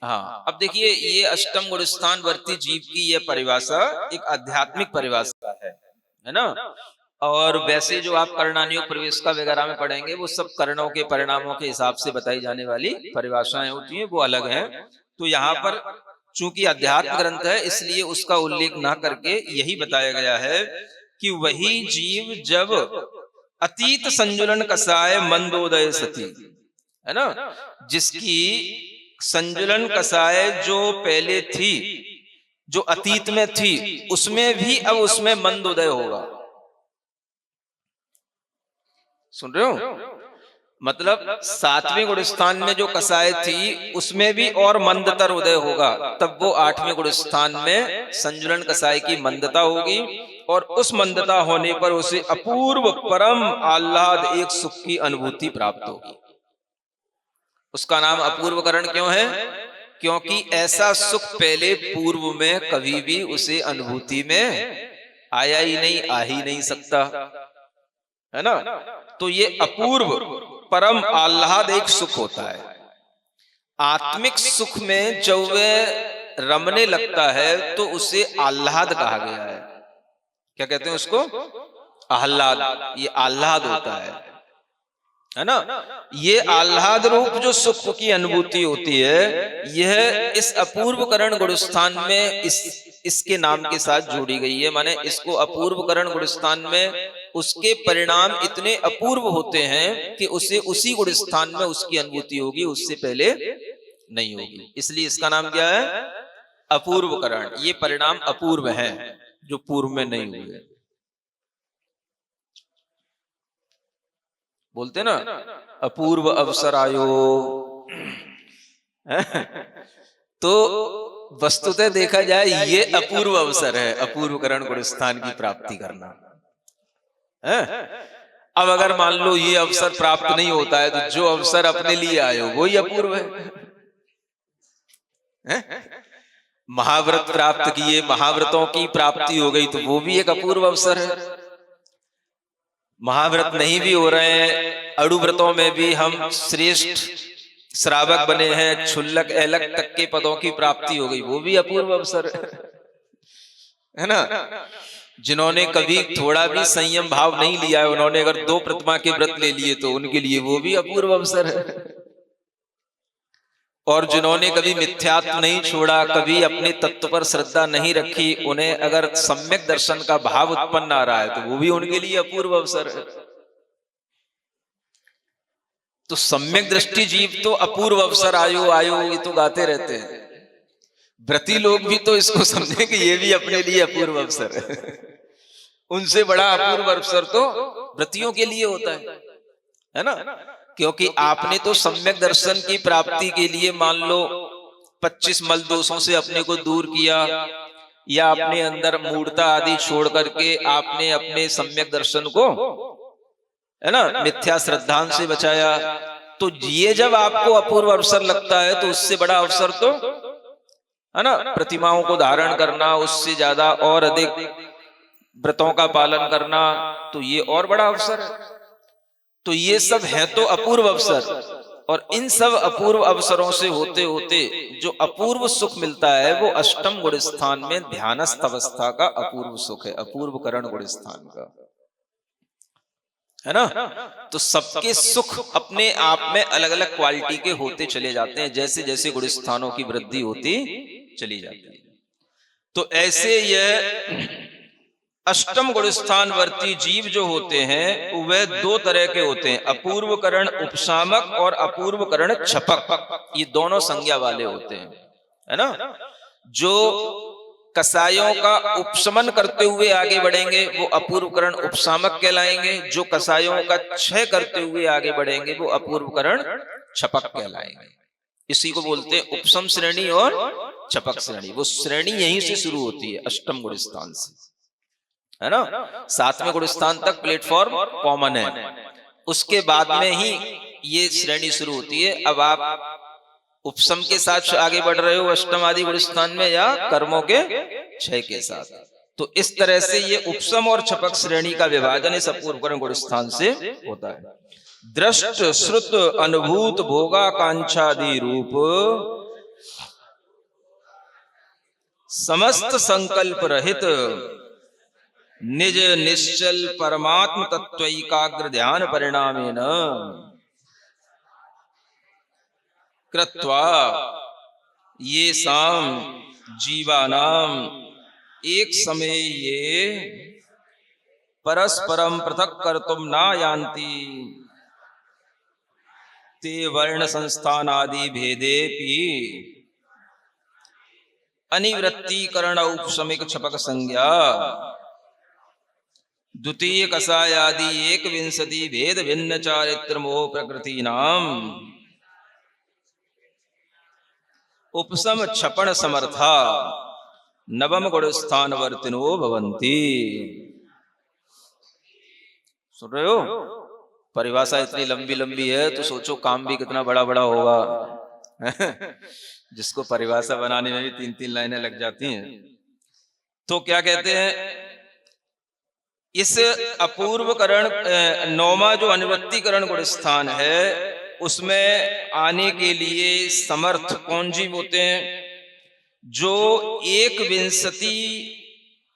हाँ, अब देखिए ये अष्टम गुण स्थान वर्ती जीव की यह परिभाषा एक आध्यात्मिक परिभाषा है ना। और वैसे जो आप कर्णानुयोग प्रवेश का वगैरह में पढ़ेंगे, वो सब कर्णों के परिणामों के हिसाब से बताई जाने वाली परिभाषाएं होती हैं, वो अलग हैं। तो यहाँ पर चूंकि अध्यात्म ग्रंथ है, इसलिए उसका उल्लेख ना करके यही बताया गया है कि वही जीव जब अतीत संजुलन कसाय मंदोदय सती, है ना, जिसकी संजुलन कसाय जो पहले थी, जो अतीत में थी, उसमें भी अब उसमें मंदोदय होगा। सुन रहे हो? मतलब सातवें गुण स्थान में जो कसाय थी उसमें भी और मंदतर उदय होगा, तब वो आठवें गुण स्थान में संजुलन कसाय की मंदता होगी, और उस मंदता होने पर उसे अपूर्व परम आह्लाद एक सुख की अनुभूति प्राप्त होगी। उसका नाम अपूर्वकरण क्यों है? क्योंकि ऐसा सुख पहले पूर्व में कभी भी उसे अनुभूति में आया ही नहीं, आ ही नहीं सकता, है ना। तो ये अपूर्व परम आह्लाद एक सुख होता है। आत्मिक सुख में जब वह रमने लगता है तो उसे आह्लाद कहा गया है। क्या कहते हैं उसको? आह्लाद। ये आह्लाद होता है ना। ये आह्लाद रूप जो सुख की अनुभूति होती है, यह इस अपूर्व करण गुण स्थान में इसके नाम के साथ जोड़ी गई है। माने इसको अपूर्व करण गुण स्थान में उसके परिणाम इतने अपूर्व होते हैं कि उसे उसी गुण स्थान में उसकी अनुभूति होगी, उससे पहले नहीं होगी। इसलिए इसका नाम क्या है? अपूर्व करण। ये परिणाम अपूर्व हैं जो पूर्व में नहीं हुए। बोलते ना, अपूर्व अवसर आयो। तो वस्तुतः देखा जाए ये अपूर्व अवसर है, अपूर्व करण गुण स्थान की प्राप्ति करना है। अब अगर मान लो ये अवसर प्राप्त नहीं होता है, तो जो अवसर अपने लिए आए हो वही अपूर्व है। महाव्रत प्राप्त किए, महाव्रतों की प्राप्ति हो गई, तो वो भी एक अपूर्व अवसर है। महाव्रत नहीं भी हो रहे हैं, अड़ुव्रतों में भी हम श्रेष्ठ श्रावक बने हैं, क्षुल्लक एलक तक के पदों की प्राप्ति हो गई, वो भी अपूर्व अवसर है ना। जिन्होंने कभी थोड़ा भी संयम भाव नहीं लिया है, उन्होंने अगर 2 प्रतिमा के व्रत ले लिए तो उनके लिए वो भी अपूर्व अवसर है। और जिन्होंने कभी मिथ्यात्व नहीं छोड़ा, कभी अपने तत्व पर श्रद्धा नहीं रखी, उन्हें अगर सम्यक दर्शन का भाव उत्पन्न आ रहा है तो वो भी उनके लिए अपूर्व अवसर है। तो सम्यक दृष्टि जीव तो अपूर्व अवसर आयो आयो ये तो गाते रहते हैं। व्रती लोग भी तो इसको समझे कि ये भी अपने लिए अपूर्व अवसर है। उनसे बड़ा अपूर्व अवसर तो व्रतियों के लिए होता है ना। क्योंकि आपने तो सम्यक दर्शन की प्राप्ति के लिए मान लो 25 मल दोषों से अपने को दूर किया, या अपने अंदर मूढ़ता आदि छोड़ करके आपने अपने सम्यक दर्शन को, है ना, मिथ्या श्रद्धांत से बचाया। तो ये जब आपको अपूर्व अवसर लगता है, तो उससे बड़ा अवसर तो, है ना, प्रतिमाओं को धारण करना, उससे ज्यादा और अधिक व्रतों का पालन करना, तो ये और बड़ा अवसर है। तो ये सब है तो अपूर्व अवसर, और इन सब अपूर्व अवसरों से होते होते जो अपूर्व सुख मिलता है वो अष्टम गुण स्थान में ध्यानस्थ अवस्था का अपूर्व सुख है, अपूर्व करण गुण स्थान का, है ना। तो सबके सुख अपने आप में अलग अलग क्वालिटी के होते चले जाते हैं, जैसे जैसे गुण स्थानों की वृद्धि होती चली जाती है। तो ऐसे यह अष्टम गुण स्थान वर्ती जीव जो होते हैं वह दो तरह के होते हैं, अपूर्व करण उपशामक और अपूर्व करण छपक। ये दोनों संज्ञा वाले होते हैं, है ना। जो कसायों का उपशमन करते हुए आगे बढ़ेंगे वो अपूर्व करण उपशामक कहलाएंगे, जो कसायों का क्षय करते हुए आगे बढ़ेंगे वो अपूर्व करण छपक कहलाएंगे। इसी को बोलते हैं उपशम श्रेणी और छपक श्रेणी। वो श्रेणी यहीं से शुरू होती है, अष्टम गुण स्थान से, है ना। 7वें गुण स्थान तक प्लेटफॉर्म कॉमन है, उसके बाद में ही ये श्रेणी शुरू होती है। अब आप उपशम के साथ आगे बढ़ रहे हो अष्टम आदि गुण स्थान में, या कर्मों के क्षय के साथ। तो इस तरह से ये उपशम और छपक श्रेणी का विभाजन इस अपूर्व करण गुण स्थान से होता है। दृष्ट श्रुत अनुभूत भोगाकांक्षादि रूप समस्त संकल्प रहित निज निश्चल परमात्म तत्वैकाग्र ध्यान परिणामेन कृत्वा ये साम जीवानाम एक समय ये परस्परम पृथक कर्तुम ना यान्ति ते वर्ण संस्थान आदि भेदेपि अनिवृत्तीकरण उपशमिक छपक संज्ञा द्वितीय कसायादि एक विंशति भेद भिन्न चारित्र मोह प्रकृति नाम उपशम छपण समर्था नवम गुण स्थान वर्तिनो भवन्ति। सुन रहे हो? परिभाषा इतनी लंबी लंबी है तो सोचो काम भी कितना बड़ा बड़ा होगा। जिसको परिभाषा बनाने में भी 3-3 लाइनें लग जाती हैं। तो क्या कहते हैं, इस अपूर्व करण 9वां जो अनुवृत्तीकरण गुण स्थान है उसमें आने के लिए समर्थ कौन जीव होते हैं? जो एक विंशति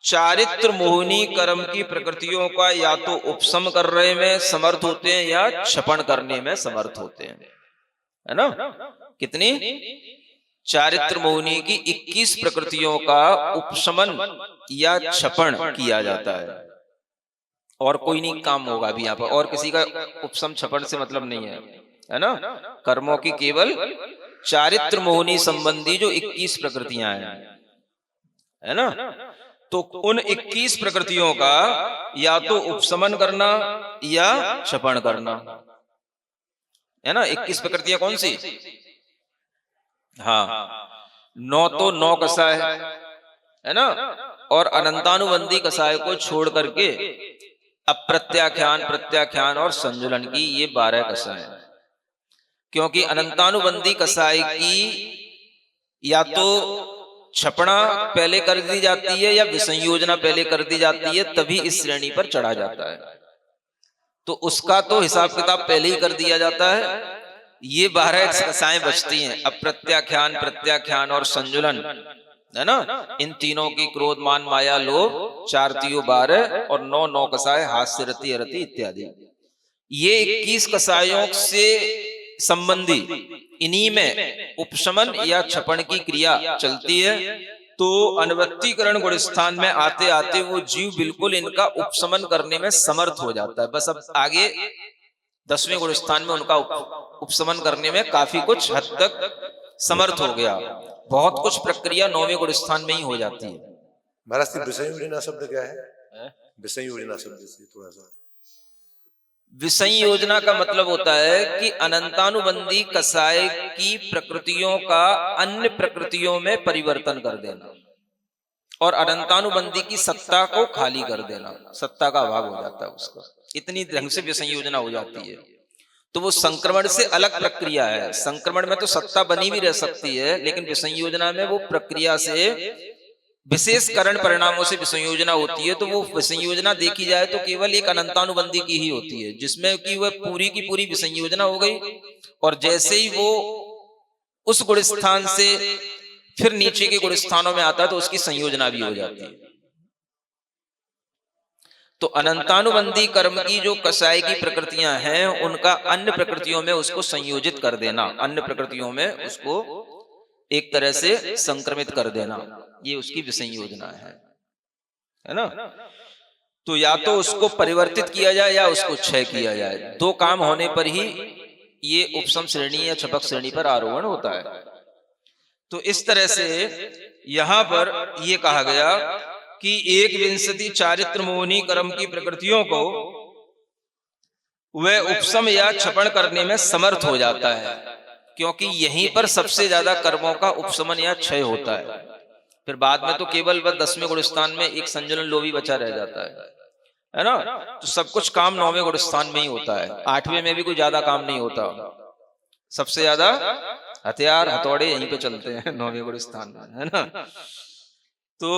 चारित्र मोहिनी कर्म की प्रकृतियों का या तो उपशम करने में समर्थ होते हैं या क्षपण करने में समर्थ होते हैं, है ना। कितनी? चारित्र मोहिनी की 21 प्रकृतियों का उपशमन या क्षपण किया जाता है। और कोई नहीं काम होगा अभी यहाँ पर, और किसी का उपशम क्षपण से मतलब नहीं है ना। कर्मों की केवल चारित्र मोहिनी संबंधी जो 21 प्रकृतियां हैं, है ना। तो उन 21 प्रकृतियों का या तो उपशमन करना या क्षपण करना, है ना। 21 प्रकृतियां कौन सी? हाँ, 9 तो 9 कसाय है ना, और अनंतानुबंधी कसाय को छोड़ करके अप्रत्याख्यान, प्रत्याख्यान और संजुलन की ये 12 कसाय है। क्योंकि अनंतानुबंधी कसाय की या तो छपना पहले कर दी जाती है या विसंयोजना पहले कर दी जाती है, तभी इस श्रेणी पर चढ़ा जाता है। तो उसका तो हिसाब किताब पहले ही कर दिया जाता है। ये 12 कसाएं बचती हैं, अप्रत्याख्यान, प्रत्याख्यान और संजुलन, है ना। इन तीनों की क्रोध मान माया लोभ 4 तियो 12 और 9 कसाय हास्य रति अरति इत्यादि। ये 21 कसायों से संबंधी इन्हीं में उपशमन या क्षपण की क्रिया चलती है। तो अनुवृत्तीकरण गुण स्थान में आते आते वो जीव बिल्कुल इनका उपशमन करने में समर्थ हो जाता है। बस अब आगे 10वें गुण स्थान में उनका उपशमन करने में काफी कुछ हद तक समर्थ हो गया। बहुत कुछ प्रक्रिया 9वें गुण स्थान में ही हो जाती है। महाराज विसंयोजना शब्द क्या है? विषय योजना शब्द से थोड़ा सा। विषय योजना का मतलब होता है कि अनंतानुबंधी कसाय की प्रकृतियों का अन्य प्रकृतियों में परिवर्तन कर देना और अनंतानुबंधी की सत्ता को खाली कर देना, सत्ता का अभाव हो जाता है उसका। इतनी ढंग से विषय योजना हो जाती है। तो वो संक्रमण से अलग प्रक्रिया है। संक्रमण में तो सत्ता बनी भी रह सकती है, लेकिन विषय योजना में वो प्रक्रिया से विशेष कारण परिणामों से विसंयोजना होती है। तो वो विसंयोजना देखी जाए तो केवल एक अनंतानुबंधी की ही होती है, जिसमें कि वह पूरी की पूरी विसंयोजना हो गई और जैसे ही वो उस गुण स्थान से फिर नीचे के गुण स्थानों में आता है तो उसकी संयोजना भी हो जाती है। तो अनंतानुबंधी कर्म की जो कसाय की प्रकृतियां हैं उनका अन्य प्रकृतियों में उसको संयोजित कर देना, अन्य प्रकृतियों में उसको एक तरह से संक्रमित कर देना, ये उसकी विसंयोजना है ना। तो या तो उसको परिवर्तित किया जाए या उसको क्षय किया जाए, दो काम होने पर ही ये उपसम श्रेणी या छपक श्रेणी पर आरोहण होता है। तो इस तरह से यहां पर यह कहा गया कि एक विंशति चारित्र मोहनी कर्म की प्रकृतियों को वह उपसम या क्षपण करने में समर्थ हो जाता है, क्योंकि यहीं पर सबसे ज्यादा कर्मों का उपशमन या क्षय होता है। फिर बाद में तो केवल वह 10वें गुण स्थान में एक संजलन लोभी बचा रह जाता है ना। तो सब कुछ काम 9वें गुण स्थान में ही होता है, 8वें में भी कोई ज्यादा काम नहीं होता। सबसे ज्यादा हथियार हथौड़े यहीं पे चलते हैं 9वें गुण स्थान में, है ना। तो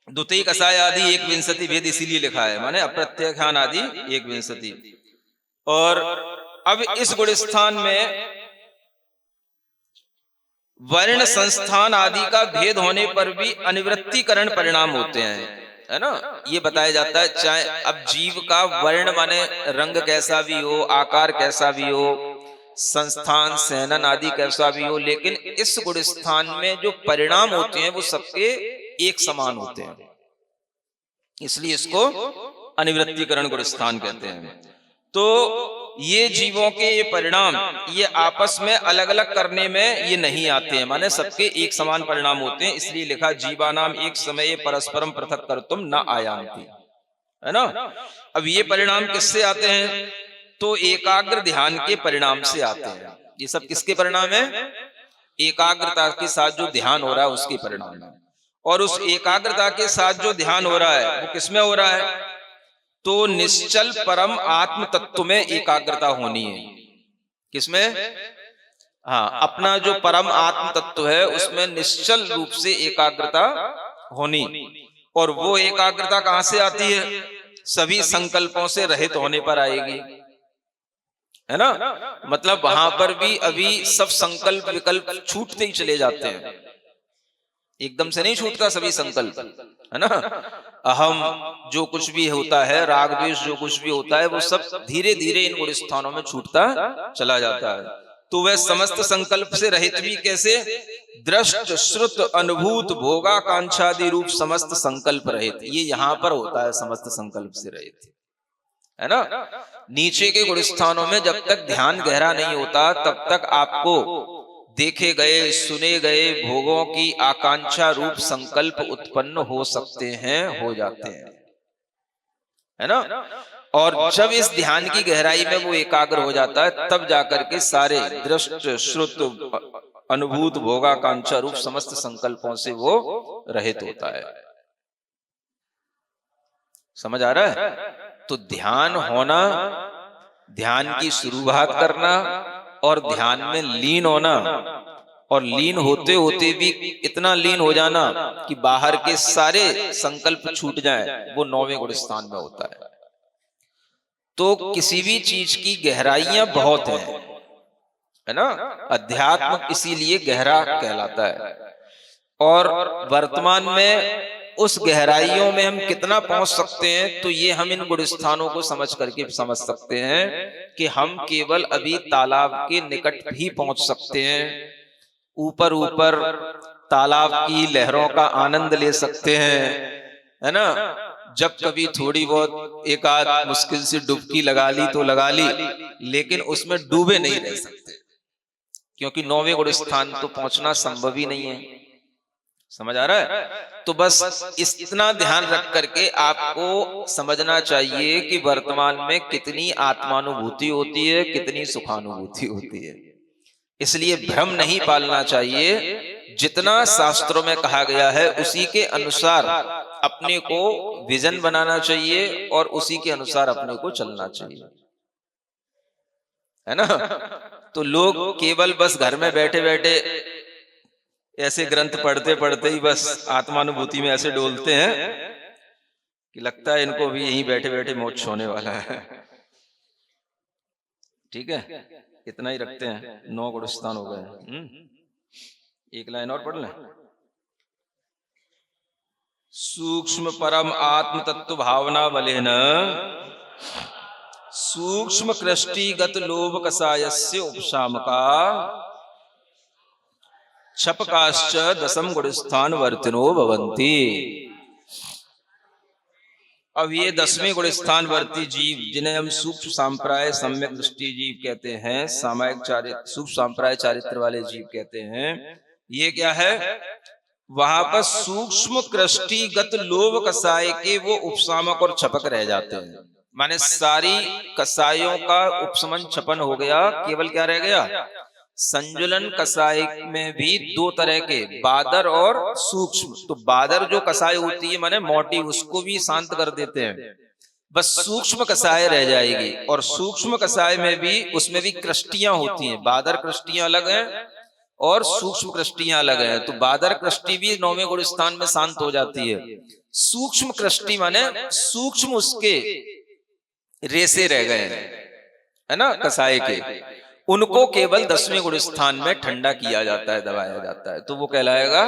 द्वितीय कसाय आदि एक विंशति भेद इसीलिए लिखा है, माने अप्रत्याख्यान आदि एक विंशति। और अब इस गुण स्थान में वर्ण संस्थान आदि का भेद होने पर भी अनिवृत्तिकरण परिणाम होते हैं, है ना। ये बताया जाता है चाहे अब जीव का वर्ण माने रंग कैसा भी हो, आकार कैसा भी हो, संस्थान सेनन आदि कैसा भी हो, लेकिन इस गुण स्थान में जो परिणाम होते हैं वो सबके एक समान होते हैं, इसलिए इसको अनिवृत्तिकरण गुण स्थान कहते हैं। तो ये जीवों के ये परिणाम ये आपस में अलग अलग करने में ये नहीं आते हैं, माने सबके एक समान परिणाम होते हैं, इसलिए लिखा जीवानाम एक समय परस्परम पृथक कर तुम न आयांति, है ना। अब ये परिणाम किससे आते हैं, तो एकाग्र ध्यान के परिणाम से आते हैं। ये सब किसके परिणाम है, एकाग्रता के साथ जो ध्यान हो रहा है उसके परिणाम है। और उस एकाग्रता के साथ जो ध्यान हो रहा है वो किसमें हो रहा है, तो निश्चल परम आत्म तत्व में एकाग्रता होनी है। किसमें, हाँ, अपना जो परम आत्म तत्व है उसमें निश्चल रूप से एकाग्रता होनी। और वो एकाग्रता कहां से आती है, सभी संकल्पों से रहित होने पर आएगी, है ना। मतलब वहां पर भी अभी सब संकल्प विकल्प छूटते ही चले जाते हैं, एकदम से नहीं छूटता सभी संकल्प, है ना। अहम जो कुछ भी होता है, राग द्वेष जो कुछ भी होता है, वो सब धीरे धीरे इन गुण स्थानों में छूटता चला जाता है। तो वह समस्त संकल्प से रहित भी कैसे, दृष्ट श्रुत अनुभूत भोगाकांक्षादि रूप समस्त संकल्प रहित, ये यहां पर होता है समस्त संकल्प से रहित, है ना। नीचे के गुण स्थानों में जब तक ध्यान गहरा नहीं होता तब तक आपको देखे गए सुने गए भोगों की आकांक्षा रूप संकल्प उत्पन्न हो सकते हैं, हो जाते हैं, है ना। और जब इस ध्यान की गहराई में वो एकाग्र हो जाता है तब जाकर के सारे दृष्ट श्रुत अनुभूत भोगाकांक्षा रूप समस्त संकल्पों से वो रहित होता है। समझ आ रहा है। तो ध्यान होना, ध्यान की शुरुआत करना और ध्यान में लीन होना, और लीन होते होते भी इतना लीन हो जाना कि बाहर के सारे संकल्प छूट जाएं, वो 9वें गुण स्थान में होता है। तो किसी भी चीज की गहराइयां बहुत हैं, है ना। अध्यात्म इसीलिए गहरा कहलाता है। और वर्तमान में उस गहराइयों में हम कितना पहुंच सकते हैं, तो ये हम इन गुण स्थानों को समझ करके समझ सकते हैं कि हम केवल अभी तालाब के निकट ही पहुंच सकते हैं, ऊपर ऊपर तालाब की लहरों का आनंद ले सकते हैं, है ना। जब कभी थोड़ी बहुत एक आध मुश्किल से डुबकी लगा ली तो लगा ली, लेकिन उसमें डूबे नहीं रह सकते, क्योंकि 9वें गुण स्थान तो पहुंचना संभव ही नहीं है, समझ आ रहा है? तो बस इतना ध्यान रख करके आपको समझना चाहिए कि वर्तमान में कितनी आत्मानुभूति होती है, कितनी सुखानुभूति होती है। इसलिए भ्रम नहीं पालना चाहिए। जितना शास्त्रों में कहा गया है उसी के अनुसार अपने को विजन बनाना चाहिए और उसी के अनुसार अपने को चलना चाहिए, है ना? तो लोग केवल बस घर में बैठे बैठे ऐसे ग्रंथ पढ़ते पढ़ते ही बस आत्मानुभूति में ऐसे डोलते हैं कि लगता है इनको भी यहीं बैठे बैठे मोक्ष होने वाला है। ठीक है, इतना ही रखते हैं, 9 गुणस्थान हो गए। एक लाइन और पढ़ लें। सूक्ष्म परम आत्म तत्व भावना बलेन सूक्ष्म कृष्टिगत लोभ कसायस्य उपशामका क्षपकाश्च दशम गुणस्थान वर्तिनो भवन्ति। अब ये 10वें गुणस्थान वर्ती जीव, जिन्हें हम सूक्ष्म सांप्राय सम्यक दृष्टि जीव कहते हैं, सामायिक चारित्र, सूक्ष्म सांप्राय चारित्र वाले जीव कहते हैं, ये क्या है? वहां पर सूक्ष्म कृष्टिगत लोभ कसाय के वो उपशामक और छपक रह जाते हैं। माने सारी कसायों का उपशमन छपन हो गया, केवल क्या रह गया? संजुलन कसाय में भी 2 तरह के, बादर और सूक्ष्म। तो बादर जो कसाय होती है माने मोटी, उसको भी शांत कर देते हैं, बस सूक्ष्म कसाय रह जाएगी। और सूक्ष्म कसाय में भी, उसमें भी कृष्टियां होती हैं। बादर कृष्टियां अलग हैं और सूक्ष्म कृष्टियां अलग हैं। तो बादर कृष्टि भी 9वें गुण स्थान में शांत हो जाती है। सूक्ष्म कृष्टि माने सूक्ष्म उसके रेसे रह गए हैं, है ना, कसाय के, उनको केवल 10वें गुण स्थान में ठंडा किया जाता है, दबाया जाता है। तो वो कहलाएगा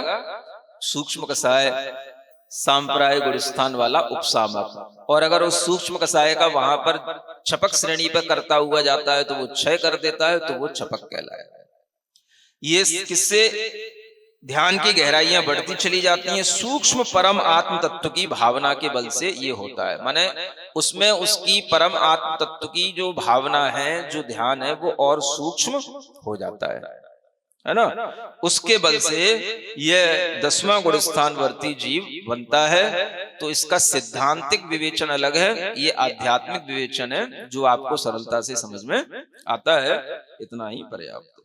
सूक्ष्म कसाय सांप्राय गुण स्थान वाला उपशामक। और अगर उस सूक्ष्म कसाय का वहां पर छपक श्रेणी पर करता हुआ जाता है तो वो क्षय कर देता है, तो वो छपक कहलाएगा। ये किससे ध्यान की गहराइयां बढ़ती चली जाती हैं? सूक्ष्म परम आत्म तत्व की भावना के बल से ये होता है। माने उसमें उसकी परम आत्म तत्व की जो भावना है, जो ध्यान है, वो और सूक्ष्म हो जाता है ना? उसके बल से यह 10वां गुण स्थान वर्ती जीव बनता है। तो इसका सिद्धांतिक विवेचन अलग है, ये आध्यात्मिक विवेचन है जो आपको सरलता से समझ में आता है। इतना ही पर्याप्त।